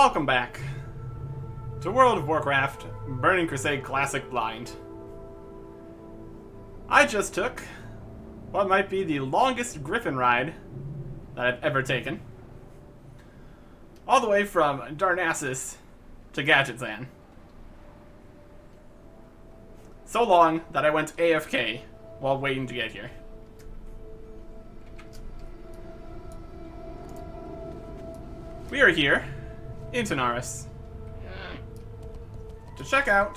Welcome back to World of Warcraft Burning Crusade Classic Blind. I just took what might be the longest Griffin ride that I've ever taken. All the way from Darnassus to Gadgetzan. So long that I went AFK while waiting to get here. We are here in Tanaris to check out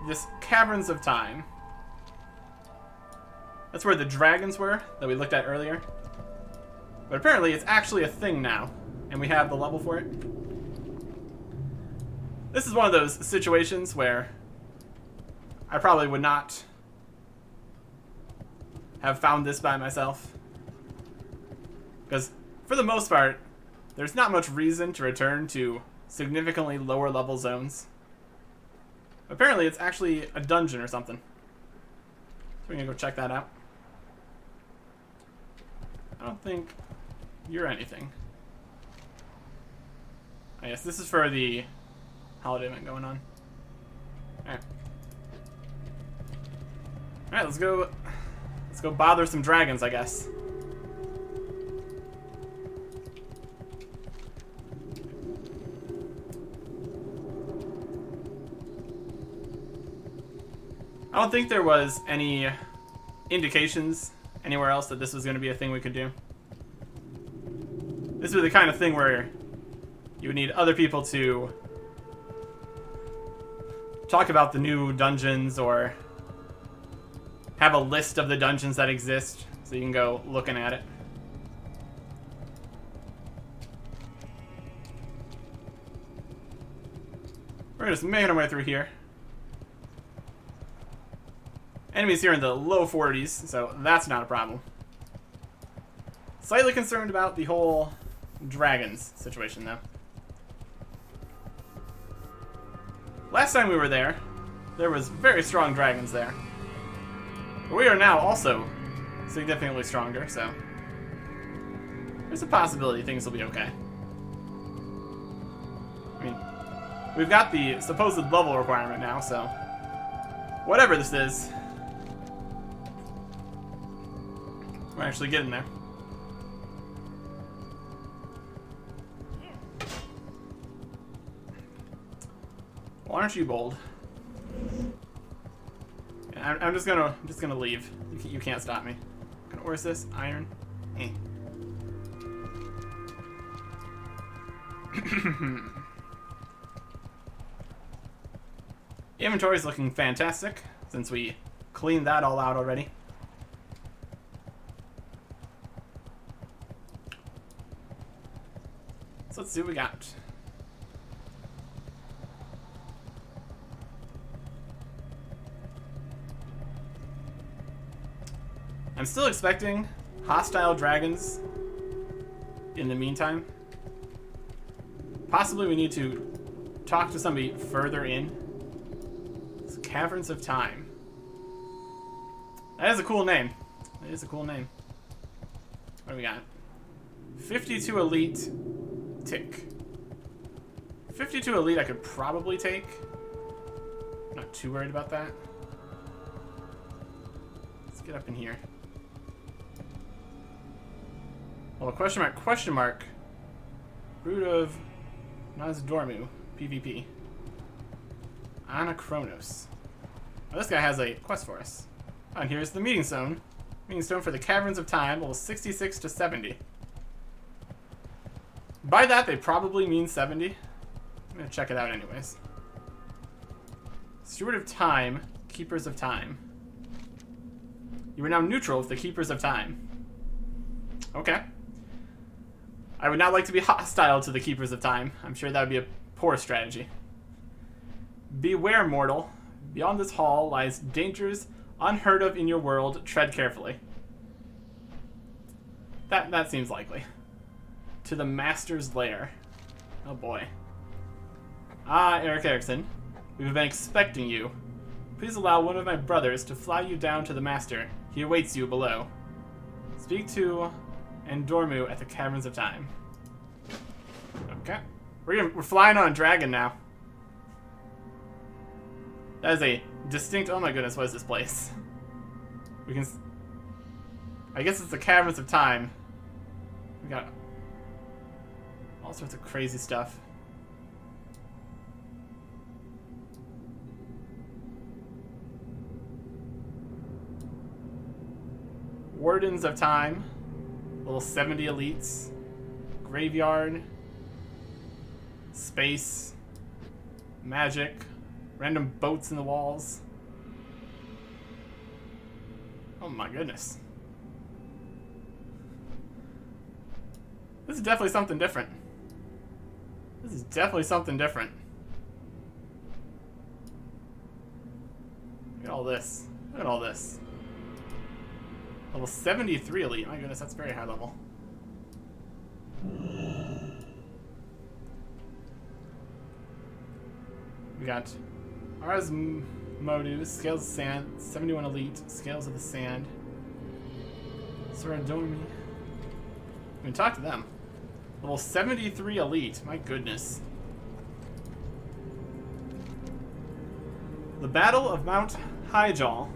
this Caverns of Time. That's where the dragons were that we looked at earlier. But apparently it's actually a thing now, and we have the level for it. This is one of those situations where I probably would not have found this by myself. Because for the most part, there's not much reason to return to significantly lower level zones. Apparently it's actually a dungeon or something. So we're gonna go check that out. I don't think you're anything. Oh, yes, this is for the holiday event going on. Alright. Alright, let's go bother some dragons, I guess. I don't think there was any indications anywhere else that this was going to be a thing we could do. This would be the kind of thing where you would need other people to talk about the new dungeons or have a list of the dungeons that exist so you can go looking at it. We're just making our way through here. Enemies here in the low 40s, so that's not a problem. Slightly concerned about the whole dragons situation, though. Last time we were there was very strong dragons there. But we are now also significantly stronger, so there's a possibility things will be okay. I mean, we've got the supposed level requirement now, so whatever this is, we're actually getting there. Why aren't you bold? Yeah, I'm just gonna leave. You can't stop me. Where's this? Iron? Eh. Inventory's looking fantastic since we cleaned that all out already. So let's see what we got. I'm still expecting hostile dragons in the meantime. Possibly we need to talk to somebody further in. It's Caverns of Time. That is a cool name. That is a cool name. What do we got? 52 elite tick. 52 elite I could probably take. Not too worried about that. Let's get up in here. Well, question mark. Root of Nazdormu, PvP. Anachronist. Oh, this guy has a quest for us. Oh, and here's the meeting stone. Meeting stone for the Caverns of Time, level 66 to 70. By that, they probably mean 70. I'm gonna check it out anyways. Steward of Time, Keepers of Time. You are now neutral with the Keepers of Time. Okay. I would not like to be hostile to the Keepers of Time. I'm sure that would be a poor strategy. Beware, mortal. Beyond this hall lies dangers unheard of in your world. Tread carefully. That seems likely. To the Master's Lair. Oh boy. Ah, Eric Erickson. We've been expecting you. Please allow one of my brothers to fly you down to the Master. He awaits you below. Speak to Endormu at the Caverns of Time. Okay. We're flying on a dragon now. That is a distinct... Oh my goodness, what is this place? We can... I guess it's the Caverns of Time. We got all sorts of crazy stuff. Wardens of Time. Level 70 elites. Graveyard. Space. Magic. Random boats in the walls. Oh my goodness. This is definitely something different. This is definitely something different. Look at all this. Look at all this. Level 73 elite. My goodness, that's very high level. We got Ars Modus, Scales of Sand, 71 elite, Scales of the Sand. Soradomi. We can talk to them. Level 73 elite. My goodness. The Battle of Mount Hyjal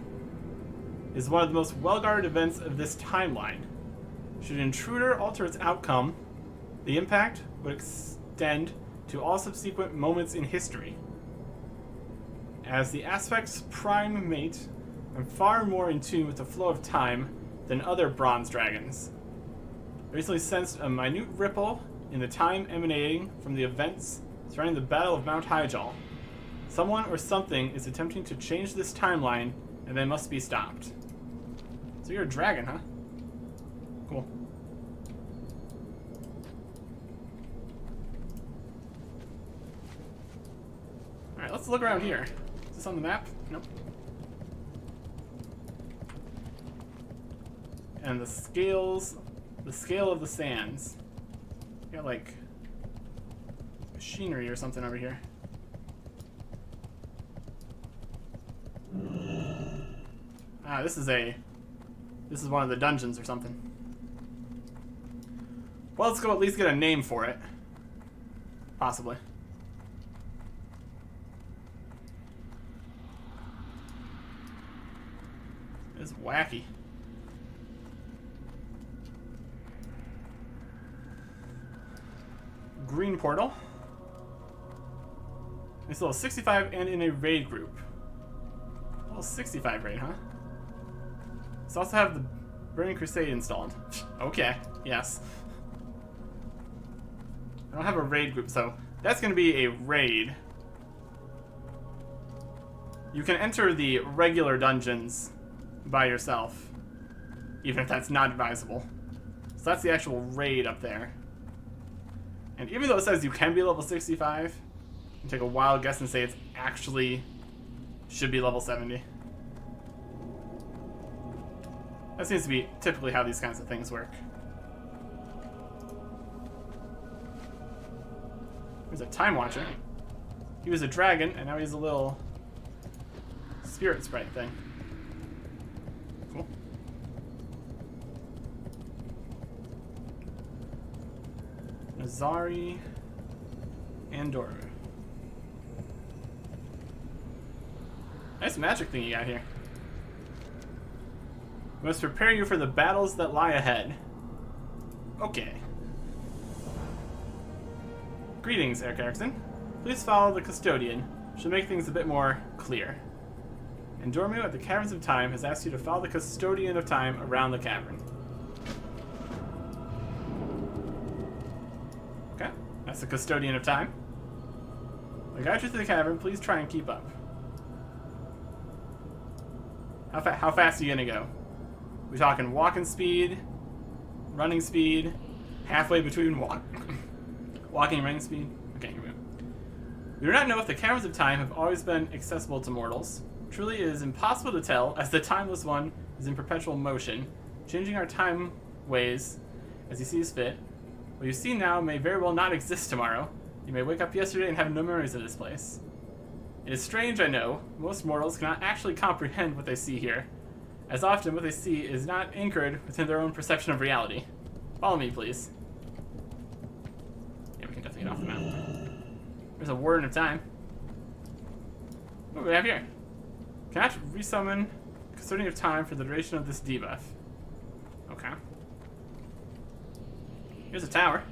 is one of the most well-guarded events of this timeline. Should an intruder alter its outcome, the impact would extend to all subsequent moments in history. As the aspect's prime mate, I'm far more in tune with the flow of time than other bronze dragons. I recently sensed a minute ripple in the time emanating from the events surrounding the Battle of Mount Hyjal. Someone or something is attempting to change this timeline, and they must be stopped. So you're a dragon, huh? Cool. Alright, let's look around here. Is this on the map? Nope. And the scales... The scale of the sands. Got like machinery or something over here. Ah, this is one of the dungeons or something. Well, let's go at least get a name for it. Possibly. It's wacky. Green portal. It's level 65 and in a raid group. Level 65 raid, huh? Let's also have the Burning Crusade installed. Okay, yes. I don't have a raid group, so that's going to be a raid. You can enter the regular dungeons by yourself, even if that's not advisable. So that's the actual raid up there. And even though it says you can be level 65, you can take a wild guess and say it's actually should be level 70. That seems to be typically how these kinds of things work. There's a Time Watcher. He was a dragon, and now he's a little spirit sprite thing. Cool. Nazari and Doru. Nice magic thing you got here. We must prepare you for the battles that lie ahead. Okay. Greetings, Eric Erickson. Please follow the custodian. She'll make things a bit more clear. And Dormu at the Caverns of Time has asked you to follow the custodian of time around the cavern. Okay, that's the custodian of time. I guide you through the cavern. Please try and keep up. How fast are you gonna go? We talking walking speed, running speed, halfway between walking and running speed? Okay, here we go. We do not know if the Caverns of Time have always been accessible to mortals. Truly, it is impossible to tell, as the Timeless One is in perpetual motion, changing our time ways as he sees fit. What you see now may very well not exist tomorrow. You may wake up yesterday and have no memories of this place. It is strange, I know. Most mortals cannot actually comprehend what they see here. As often, what they see is not anchored within their own perception of reality. Follow me, please. Yeah, we can definitely There's a Warden of Time. What do we have here? Cannot resummon Custodian of Time for the duration of this debuff. Okay. Here's a tower.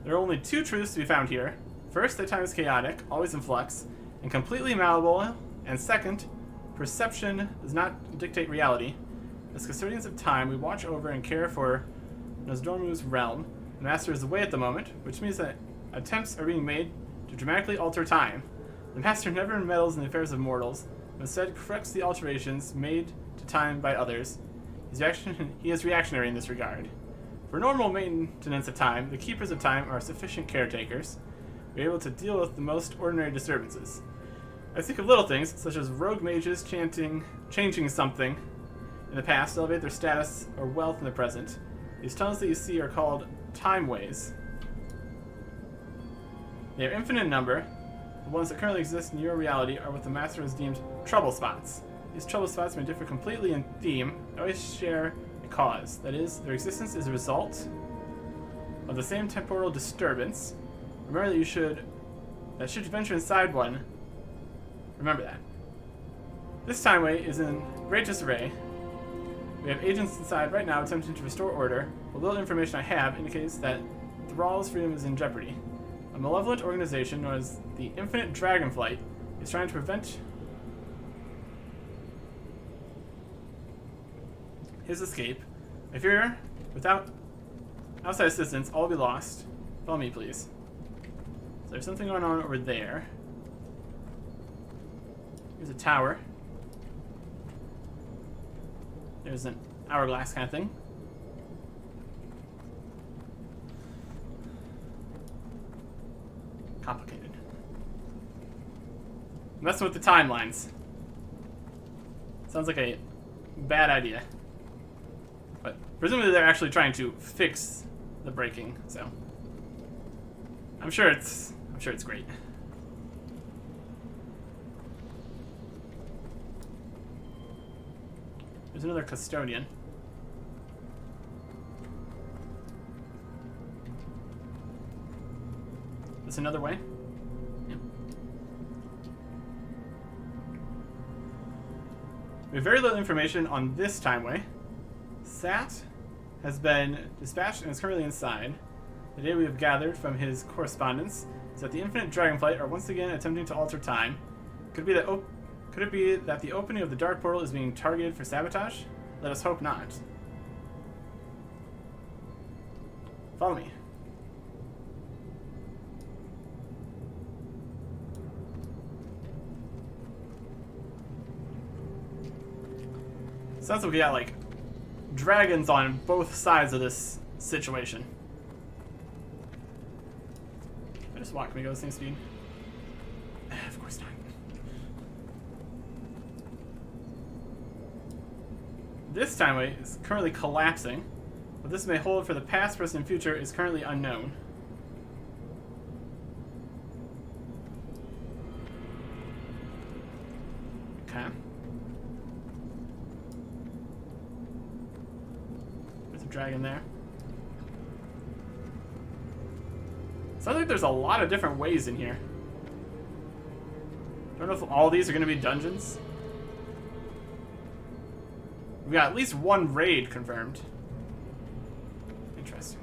There are only two truths to be found here. First, that time is chaotic, always in flux, and completely malleable. And second, perception does not dictate reality. As custodians of time, we watch over and care for Nosdormu's realm. The Master is away at the moment, which means that attempts are being made to dramatically alter time. The Master never meddles in the affairs of mortals, but instead corrects the alterations made to time by others. He is reactionary in this regard. For normal maintenance of time, the Keepers of Time are sufficient caretakers. We are able to deal with the most ordinary disturbances. I think of little things, such as rogue mages changing something in the past to elevate their status or wealth in the present. These tunnels that you see are called Timeways. They are infinite in number. The ones that currently exist in your reality are what the Master has deemed trouble spots. These trouble spots may differ completely in theme, but always share a cause. That is, their existence is a result of the same temporal disturbance. Remember that should you venture inside one, remember that. This Timeway is in great disarray. We have agents inside right now attempting to restore order. The little information I have indicates that Thrall's freedom is in jeopardy. A malevolent organization known as the Infinite Dragonflight is trying to prevent his escape. If you're without outside assistance, all will be lost. Follow me, please. So there's something going on over there. Here's a tower. There's an hourglass kind of thing. Complicated. Messing with the timelines. Sounds like a bad idea. But presumably they're actually trying to fix the breaking, so I'm sure it's great. There's another custodian. This another way? Yep. We have very little information on this Timeway. Sat has been dispatched and is currently inside. The data we have gathered from his correspondence is that the Infinite Dragonflight are once again attempting to alter time. Could it be that the opening of the Dark Portal is being targeted for sabotage? Let us hope not. Follow me. Sounds like we got, like, dragons on both sides of this situation. I just walk. Can we go the same speed? Of course not. This Timeway is currently collapsing. What this may hold for the past, present, and future is currently unknown. Okay. There's a dragon there. Sounds like there's a lot of different ways in here. Don't know if all these are going to be dungeons. We got at least one raid confirmed. Interesting.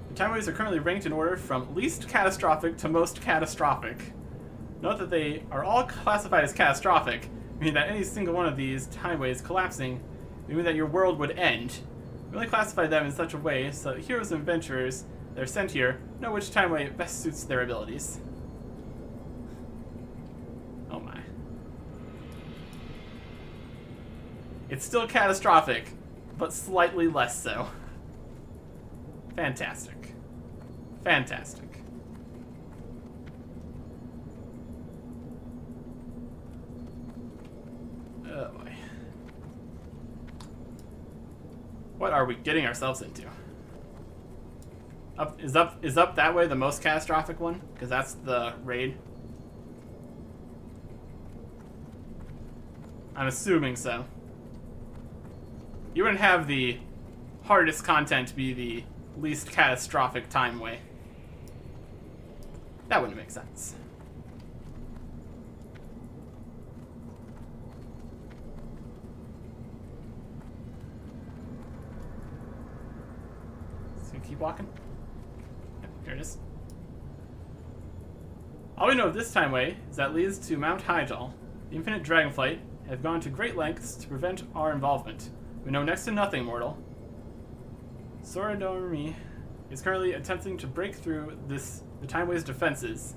The Timeways are currently ranked in order from least catastrophic to most catastrophic. Note that they are all classified as catastrophic, meaning that any single one of these Timeways collapsing would mean that your world would end. We only classify them in such a way so that heroes and adventurers that are sent here know which Timeway best suits their abilities. Oh my. It's still catastrophic, but slightly less so. Fantastic. Fantastic. Oh boy. What are we getting ourselves into? Is up that way the most catastrophic one? Because that's the raid. I'm assuming so. You wouldn't have the hardest content be the least catastrophic Timeway. That wouldn't make sense. So keep walking. Yep, here it is. All we know of this Timeway is that it leads to Mount Hyjal. The Infinite Dragonflight have gone to great lengths to prevent our involvement. We know next to nothing, mortal. Soradormi is currently attempting to break through the Timeway's defenses,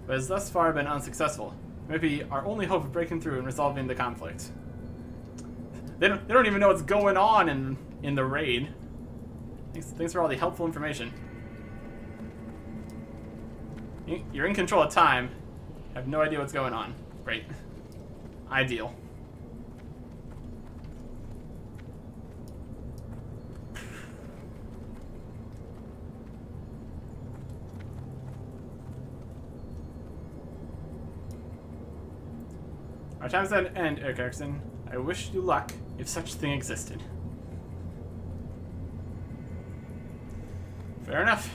but has thus far been unsuccessful. Maybe our only hope of breaking through and resolving the conflict. They don't even know what's going on in the raid. Thanks for all the helpful information. You're in control of time. Have no idea what's going on. Great. Ideal. Our time's at an end, Eric Erickson. I wish you luck, if such a thing existed. Fair enough.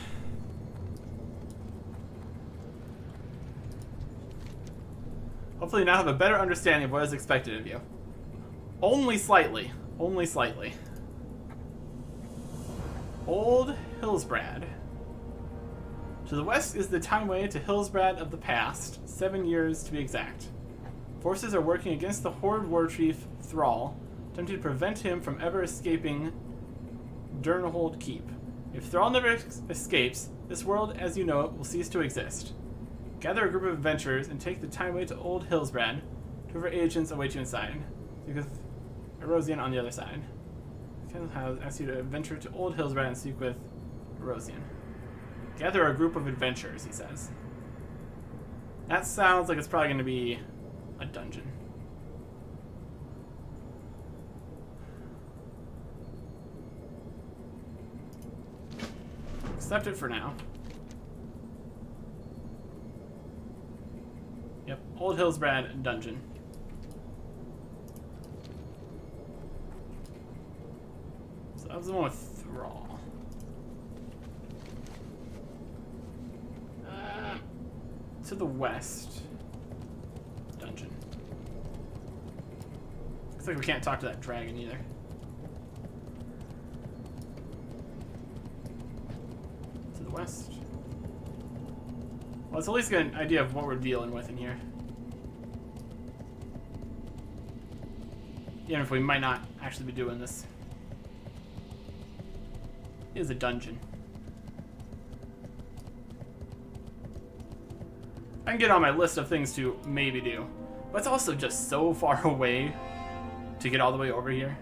Hopefully you now have a better understanding of what is expected of you. Only slightly. Only slightly. Old Hillsbrad. To the west is the Timeway to Hillsbrad of the past, 7 years to be exact. Forces are working against the Horde Warchief Thrall, attempting to prevent him from ever escaping Durnhold Keep. If Thrall never escapes, this world as you know it will cease to exist. Gather a group of adventurers and take the Timeway to Old Hillsbrad. Two of our agents await you inside. Speak with Erosian on the other side. I'll ask you to venture to Old Hillsbrad and speak with Erosian. Gather a group of adventurers, he says. That sounds like it's probably going to be a dungeon. Accept it for now. Yep, Old Hillsbrad dungeon. So that was the one with Thrall. To the west. Dungeon. Looks like we can't talk to that dragon either. To the west. Well, let's at least get an idea of what we're dealing with in here. Even if we might not actually be doing this. It is a dungeon. I can get on my list of things to maybe do. But it's also just so far away to get all the way over here.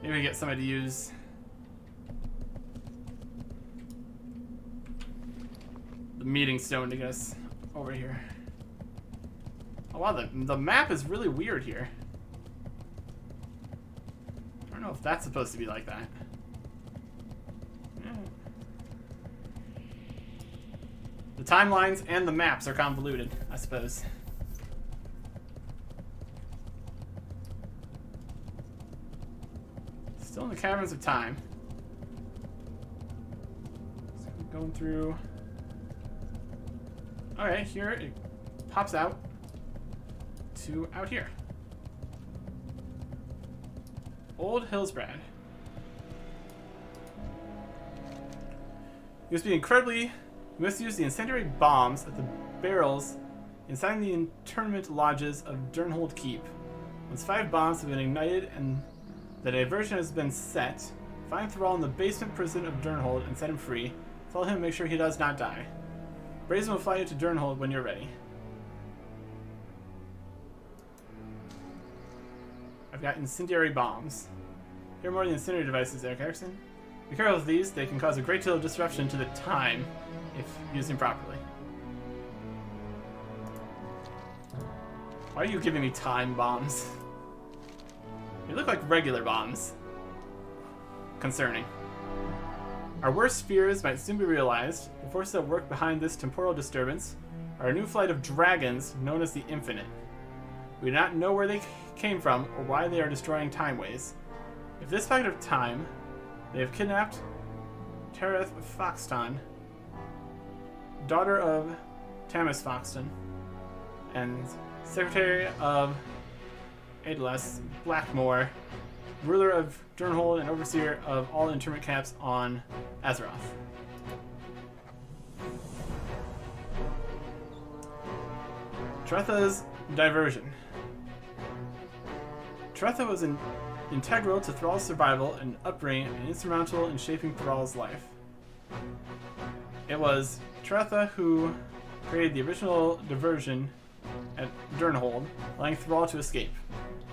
Maybe we get somebody to use the meeting stone to get us over here. Oh wow, the map is really weird here. I don't know if that's supposed to be like that. Yeah. The timelines and the maps are convoluted, I suppose. Still in the Caverns of Time. So going through. Alright, here it pops out to out here. Old Hillsbrad. You must use the incendiary bombs at the barrels inside the internment lodges of Durnhold Keep. Once 5 bombs have been ignited and the diversion has been set, find Thrall in the basement prison of Durnhold and set him free. Follow him and make sure he does not die. Brazen will fly you to Durnhold when you're ready. I've got incendiary bombs. Here are more of the incendiary devices, Eric Erickson. Be careful with these, they can cause a great deal of disruption to the time if used improperly. Why are you giving me time bombs? They look like regular bombs. Concerning. Our worst fears might soon be realized. The forces at work behind this temporal disturbance are a new flight of dragons known as the Infinite. We do not know where they came from or why they are destroying Timeways. If this packet of time, they have kidnapped Tereth Foxton, daughter of Tamis Foxton, and Secretary of Aedelas Blackmore, ruler of Durnhold and overseer of all internment camps on Azeroth. Tretha's diversion. Tretha was integral to Thrall's survival and upbringing and instrumental in shaping Thrall's life. It was Tretha who created the original diversion at Durnhold, allowing Thrall to escape.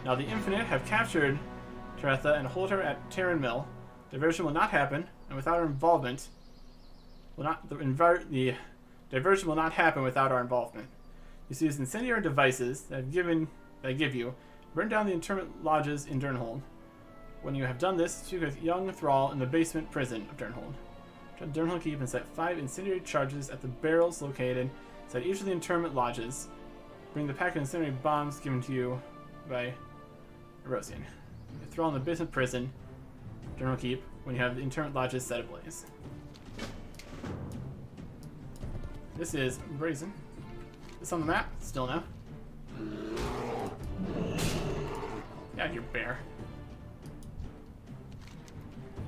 Now the Infinite have captured Tretha and hold her at Terran Mill. Diversion will not happen, and without our involvement, the diversion will not happen without our involvement. You use incendiary devices that give you burn down the internment lodges in Durnhold. When you have done this, speak with young Thrall in the basement prison of Durnhold. Durnhold Keep and set 5 incendiary charges at the barrels located inside each of the internment lodges. Bring the pack of incendiary bombs given to you by Erosian. Thrall in the basement prison, Durnhold Keep, when you have the internment lodges set ablaze. This is Brazen. Is this on the map? Still no. Yeah, you bear.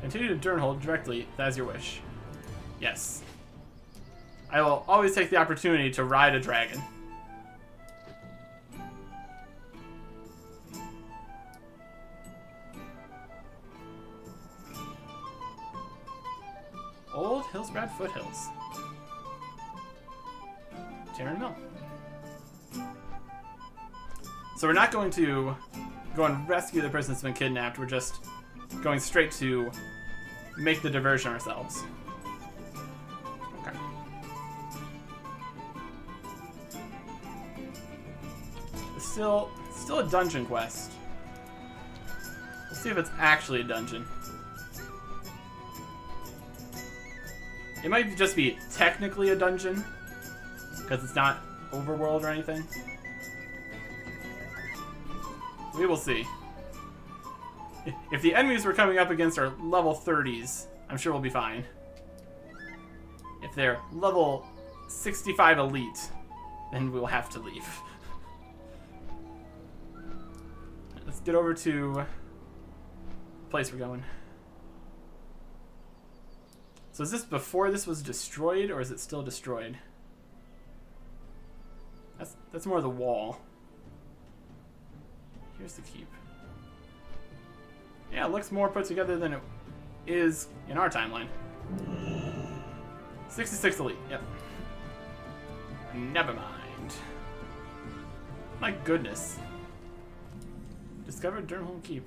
Continue to Durnhold directly, if that is your wish. Yes. I will always take the opportunity to ride a dragon. Old Hillsbrad Foothills. Terran Mill. So we're not going to go and rescue the person that's been kidnapped. We're just going straight to make the diversion ourselves. Okay. It's still a dungeon quest. We'll see if it's actually a dungeon. It might just be technically a dungeon, because it's not overworld or anything. We will see. If the enemies we're coming up against are level 30s, I'm sure we'll be fine. If they're level 65 elite, then we'll have to leave. Let's get over to the place we're going. So is this before this was destroyed, or is it still destroyed? That's more the wall. Here's the keep. Yeah, it looks more put together than it is in our timeline. 66 elite, yep. Never mind. My goodness. Discovered Durnhold Keep.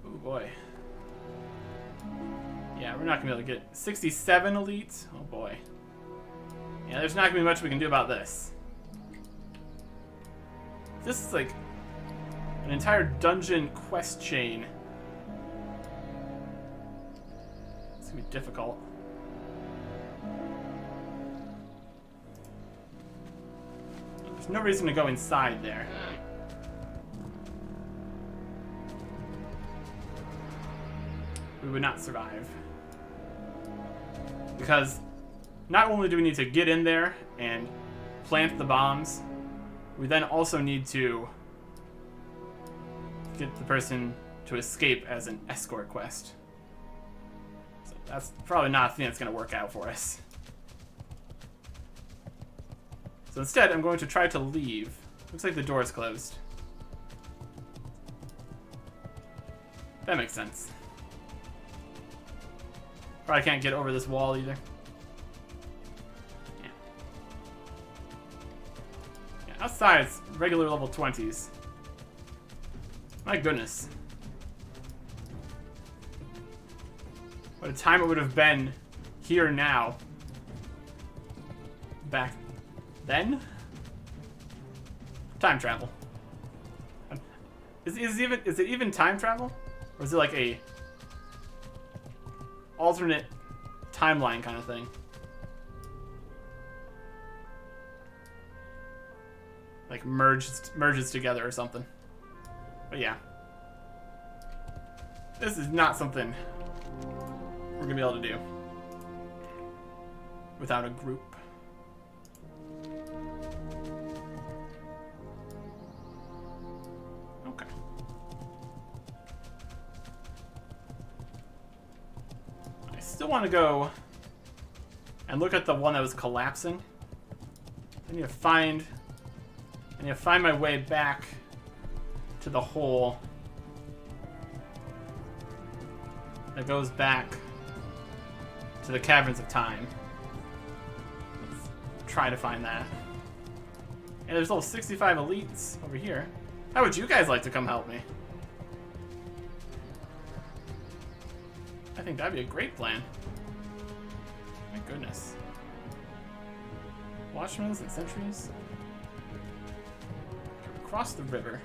Oh boy. Yeah, we're not gonna be able to get 67 elite. Oh boy. Yeah, there's not gonna be much we can do about this. This is like an entire dungeon quest chain. It's gonna be difficult. There's no reason to go inside there. We would not survive. Because not only do we need to get in there and plant the bombs, we then also need to get the person to escape as an escort quest. So that's probably not a thing that's going to work out for us. So instead, I'm going to try to leave. Looks like the door is closed. That makes sense. Probably can't get over this wall either. Yeah, outside it's regular level 20s. My goodness. What a time it would have been here now. Back then? Time travel. Is it even time travel? Or is it like a alternate timeline kind of thing? Like merges together or something. But yeah. This is not something we're gonna be able to do without a group. Okay. I still want to go and look at the one that was collapsing. I need to find my way back to the hole that goes back to the Caverns of Time. Let's try to find that. And there's level 65 elites over here. How would you guys like to come help me? I think that'd be a great plan. My goodness. Watchmen and sentries. Across the river.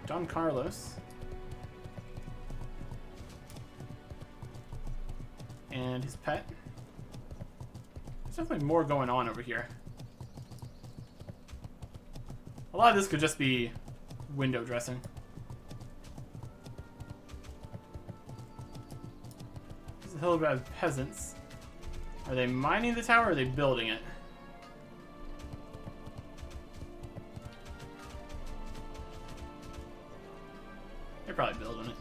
Don Carlos. And his pet. There's definitely more going on over here. A lot of this could just be window dressing. This is a Hildred peasants. Are they mining the tower or are they building it? They're probably building it.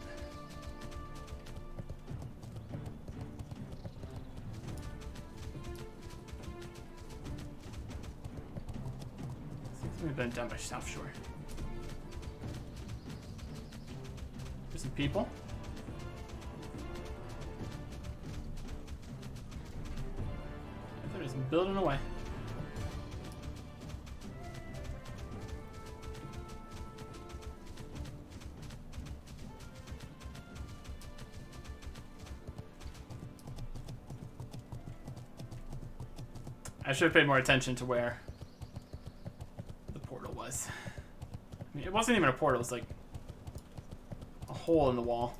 Seems to have been done by South Shore. There's some people. They're just building away. I should have paid more attention to where the portal was. I mean, it wasn't even a portal, it was like a hole in the wall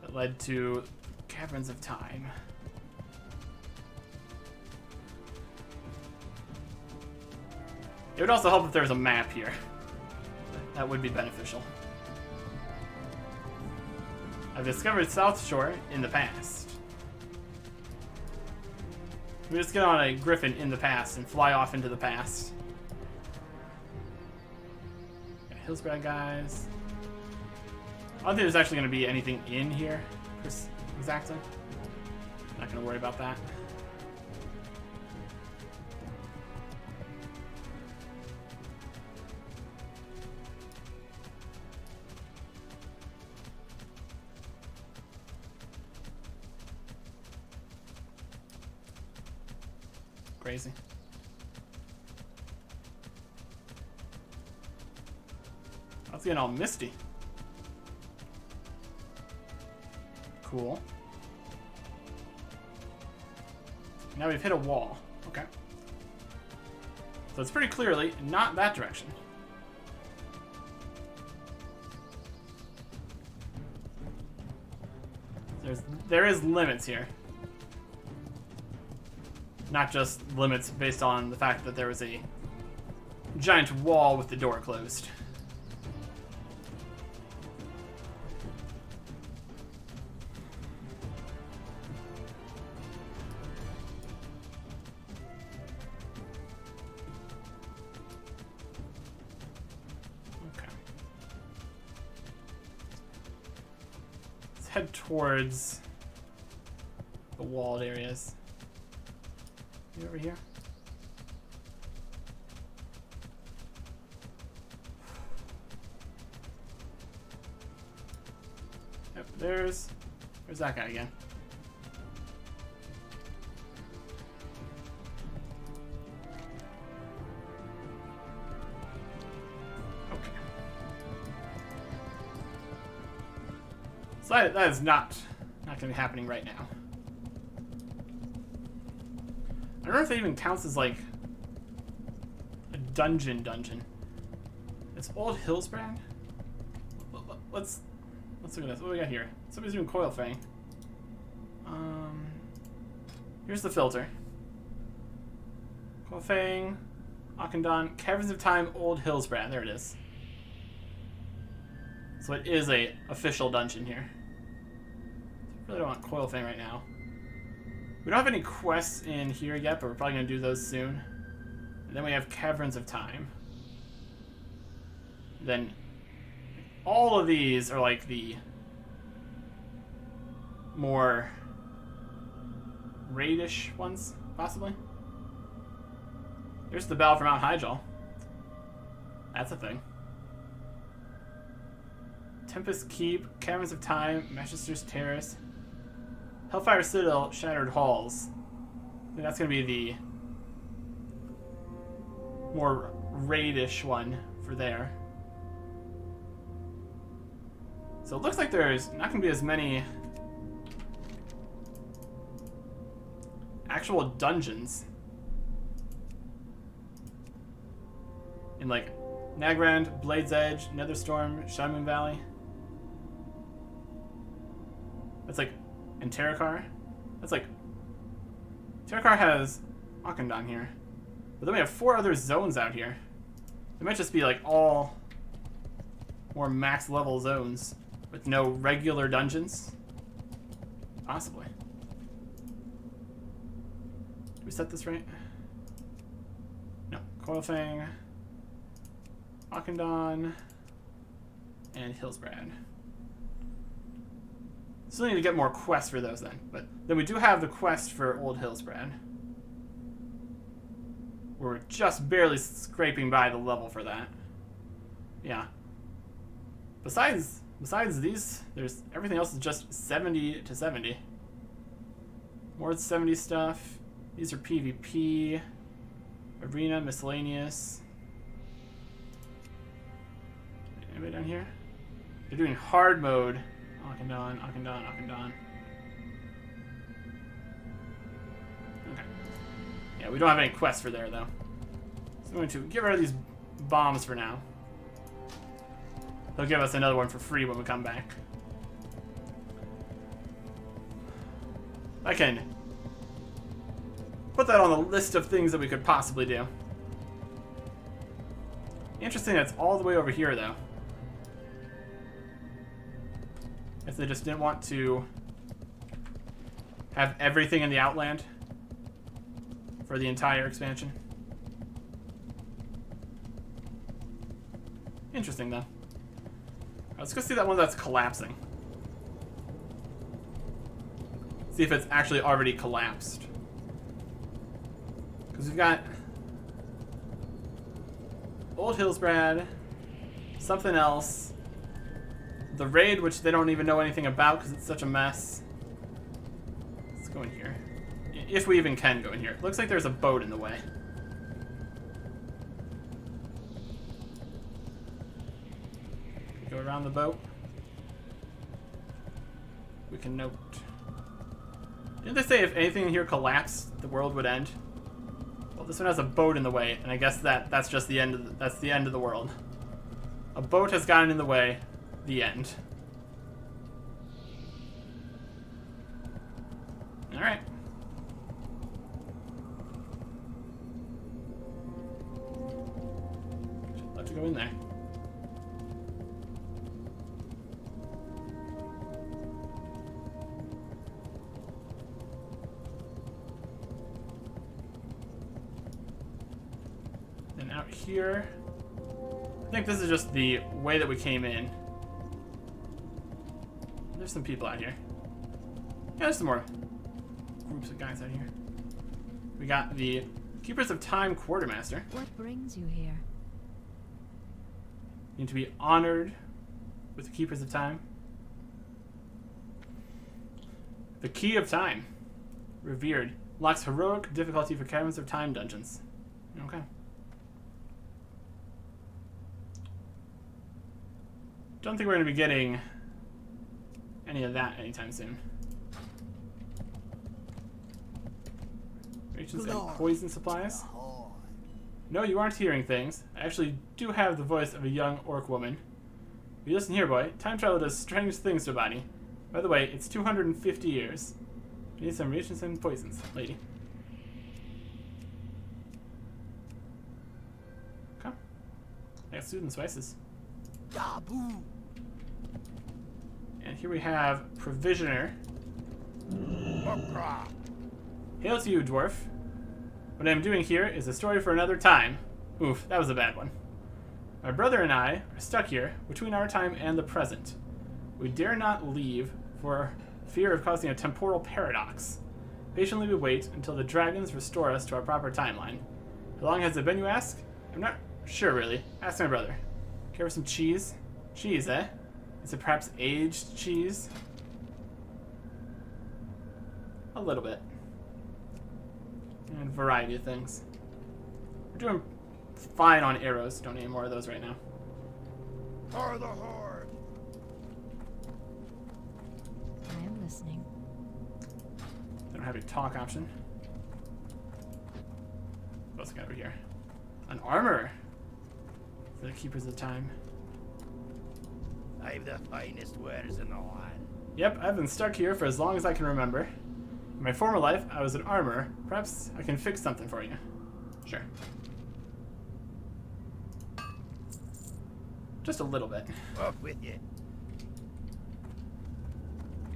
that led to Caverns of Time. It would also help if there was a map here. That would be beneficial. I've discovered South Shore in the past. We just get on a griffin in the past and fly off into the past. Got Hillsbrad guys. I don't think there's actually going to be anything in here. Exactly. Not going to worry about that. Crazy. I was getting all misty. Cool. Now we've hit a wall. Okay. So it's pretty clearly not that direction. There is limits here. Not just limits based on the fact that there was a giant wall with the door closed. Okay. Let's head towards the walled areas. You over here? Yep, there's that guy again. Okay. So that is not going to be happening right now. I don't know if it even counts as like a dungeon. It's Old Hillsbrand. Let's look at this. What do we got here? Somebody's doing Coil Fang. Here's the filter. Coil Fang, Akendon, Caverns of Time, Old Hillsbrand. There it is. So it is a official dungeon here. I really don't want Coil Fang right now. We don't have any quests in here yet, but we're probably going to do those soon. And then we have Caverns of Time. Then all of these are like the more raid-ish ones, possibly. There's the Battle for Mount Hyjal. That's a thing. Tempest Keep, Caverns of Time, Manchester's Terrace, Hellfire Citadel, Shattered Halls. I think that's going to be the more raid-ish one for there. So it looks like there's not going to be as many actual dungeons in like Nagrand, Blade's Edge, Netherstorm, Shaman Valley. That's like, and Terakar. That's like, Terakar has Akendon here. But then we have 4 other zones out here. They might just be like all more max level zones with no regular dungeons. Possibly. Did we set this right? No. Coil Fang, Akendon, and Hillsbrand. Still need to get more quests for those then. But then we do have the quest for Old Hillsbrand. We're just barely scraping by the level for that. Yeah. Besides these, there's everything else is just 70 to 70. More 70 stuff. These are PvP, Arena, Miscellaneous. Anybody down here? They're doing hard mode. Akendon, Akendon, Akendon. Okay. Yeah, we don't have any quests for there though. So I'm going to get rid of these bombs for now. They'll give us another one for free when we come back. I can put that on the list of things that we could possibly do. Interesting, that's all the way over here though. If they just didn't want to have everything in the Outland for the entire expansion. Interesting though. Let's go see that one that's collapsing. See if it's actually already collapsed. Because we've got Old Hillsbrad, something else, the raid, which they don't even know anything about because it's such a mess. Let's go in here. If we even can go in here. It looks like there's a boat in the way. Go around the boat. We can note. Didn't they say if anything here collapsed, the world would end? Well, this one has a boat in the way, and I guess that's just the end of that's the end of the world. A boat has gotten in the way. The end. All right. I'd love to go in there. Then out here, I think this is just the way that we came in. There's some people out here. Yeah, there's some more groups of guys out here. We got the Keepers of Time Quartermaster. What brings you here? You need to be honored with the Keepers of Time. The Key of Time. Revered. Locks heroic difficulty for Caverns of Time dungeons. Okay. Don't think we're going to be getting any of that anytime soon. Rations and poison supplies. No, you aren't hearing things. I actually do have the voice of a young orc woman. You listen here, boy. Time travel does strange things to a body. By the way, it's 250 years. You need some reagents and poisons, lady. Okay. I got soothing spices. Yaboo. And here we have Provisioner. Warcraft. Hail to you, dwarf. What I'm doing here is a story for another time. Oof, that was a bad one. My brother and I are stuck here between our time and the present. We dare not leave for fear of causing a temporal paradox. Patiently we wait until the dragons restore us to our proper timeline. How long has it been, you ask? I'm not sure, really. Ask my brother. Care for some cheese? Cheese, eh? Is it perhaps aged cheese? A little bit. And a variety of things. We're doing fine on arrows. Don't need more of those right now. For the horde. I am listening. They don't have a talk option. What else we got over here? An armor for the keepers of time. I've the finest wares in the land. Yep, I've been stuck here for as long as I can remember. In my former life, I was an armorer. Perhaps I can fix something for you. Sure. Just a little bit. Off with you.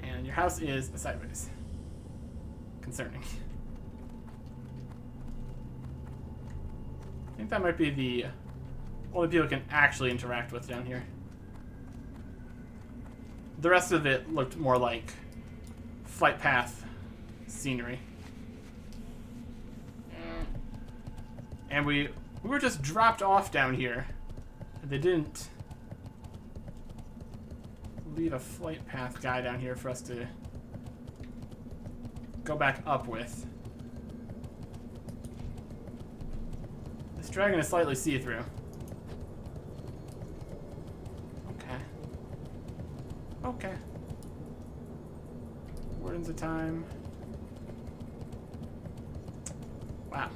And your house is sideways. Concerning. I think that might be the only people can actually interact with down here. The rest of it looked more like flight path scenery. And we were just dropped off down here. They didn't leave a flight path guy down here for us to go back up with. This dragon is slightly see-through. Okay. Wardens of Time. Wow.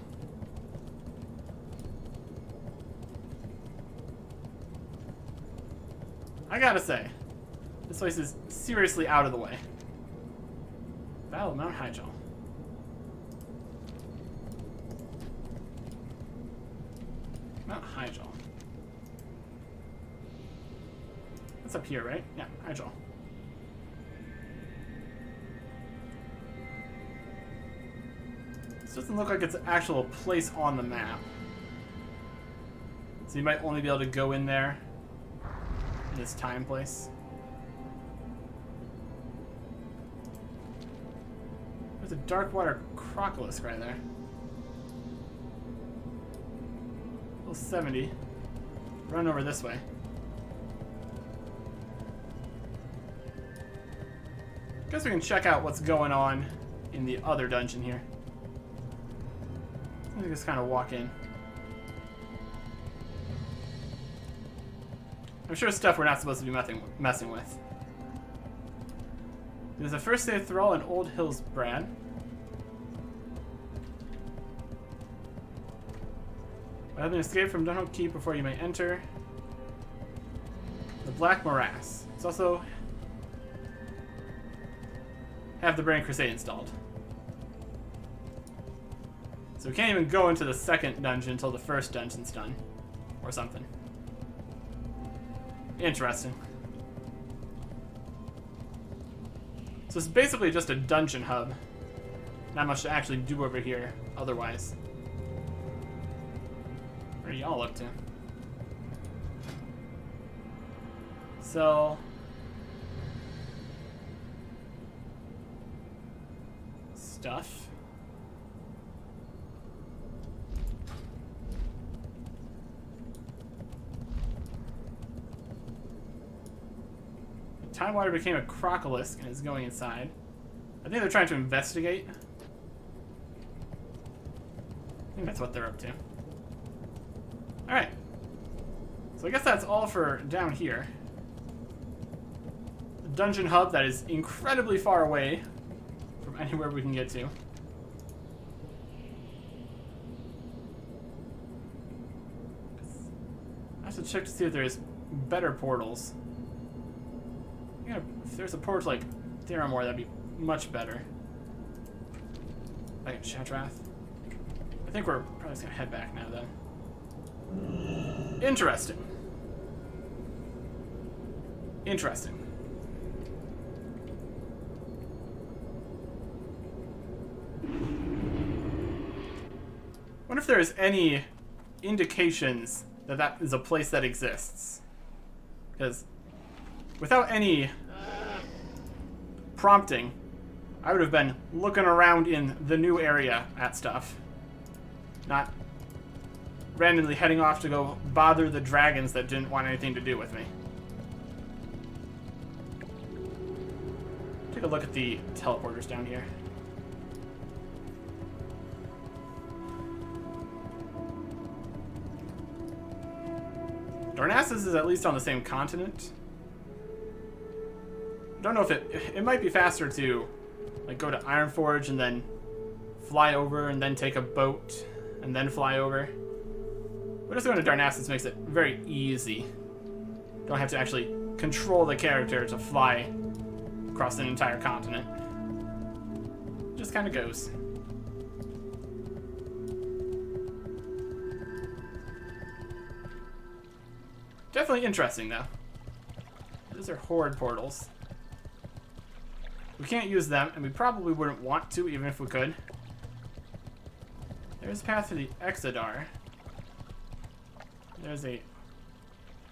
I gotta say, this place is seriously out of the way. Battle of Mount Hyjal. Mount Hyjal. That's up here, right? Yeah, Hyjal. This doesn't look like it's an actual place on the map. So you might only be able to go in there in this time place. There's a Darkwater Crocolisk right there. Level 70. Run over this way. Guess we can check out what's going on in the other dungeon here. Let me just kind of walk in. I'm sure stuff we're not supposed to be messing with. There's a first aid thrall in Old Hills, Brad. Have an escape from Dunhook Keep before you may enter. The Black Morass. It's also have the Brain Crusade installed. So we can't even go into the second dungeon until the first dungeon's done. Or something. Interesting. So it's basically just a dungeon hub. Not much to actually do over here otherwise. Where do y'all up to? So... stuff. Tidewater became a crocolisk and is going inside. I think they're trying to investigate. I think that's what they're up to. Alright. So I guess that's all for down here. The dungeon hub that is incredibly far away from anywhere we can get to. have to check to see if there's better portals. Yeah, if there's a port like Theramore, that'd be much better. Like Shatrath. I think we're probably just gonna head back now, though. Interesting. Interesting. Wonder if there's any indications that that is a place that exists. Because without any prompting, I would have been looking around in the new area at stuff. Not randomly heading off to go bother the dragons that didn't want anything to do with me. Take a look at the teleporters down here. Darnassus is at least on the same continent. I don't know if it might be faster to like go to Ironforge and then fly over and then take a boat and then fly over. But just going to Darnassus makes it very easy. Don't have to actually control the character to fly across an entire continent. Just kind of goes. Definitely interesting, though. Those are horde portals. We can't use them, and we probably wouldn't want to, even if we could. There's a path to the Exodar. There's a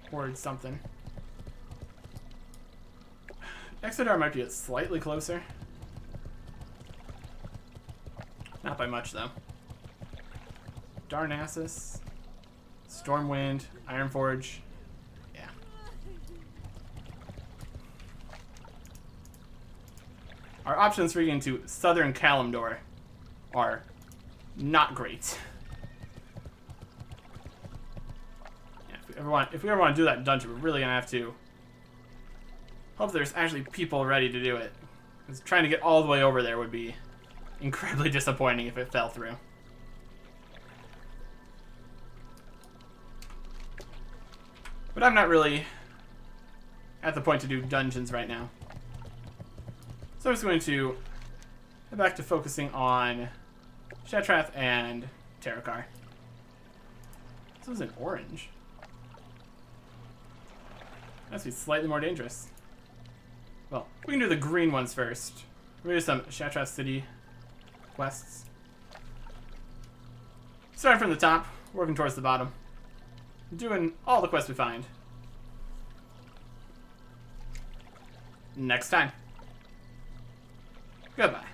horde something. Exodar might be slightly closer. Not by much, though. Darnassus, Stormwind, Ironforge. Yeah. Our options for getting to Southern Kalimdor are not great. Yeah, if we ever want to do that dungeon, we're really gonna have to hope there's actually people ready to do it. Because trying to get all the way over there would be incredibly disappointing if it fell through. But I'm not really at the point to do dungeons right now. So I'm just going to head back to focusing on Shatrath and Terakar. This was an orange. Must be slightly more dangerous. Well, we can do the green ones first. We're gonna do some Shatrath City quests. Starting from the top, working towards the bottom. Doing all the quests we find. Next time. Goodbye.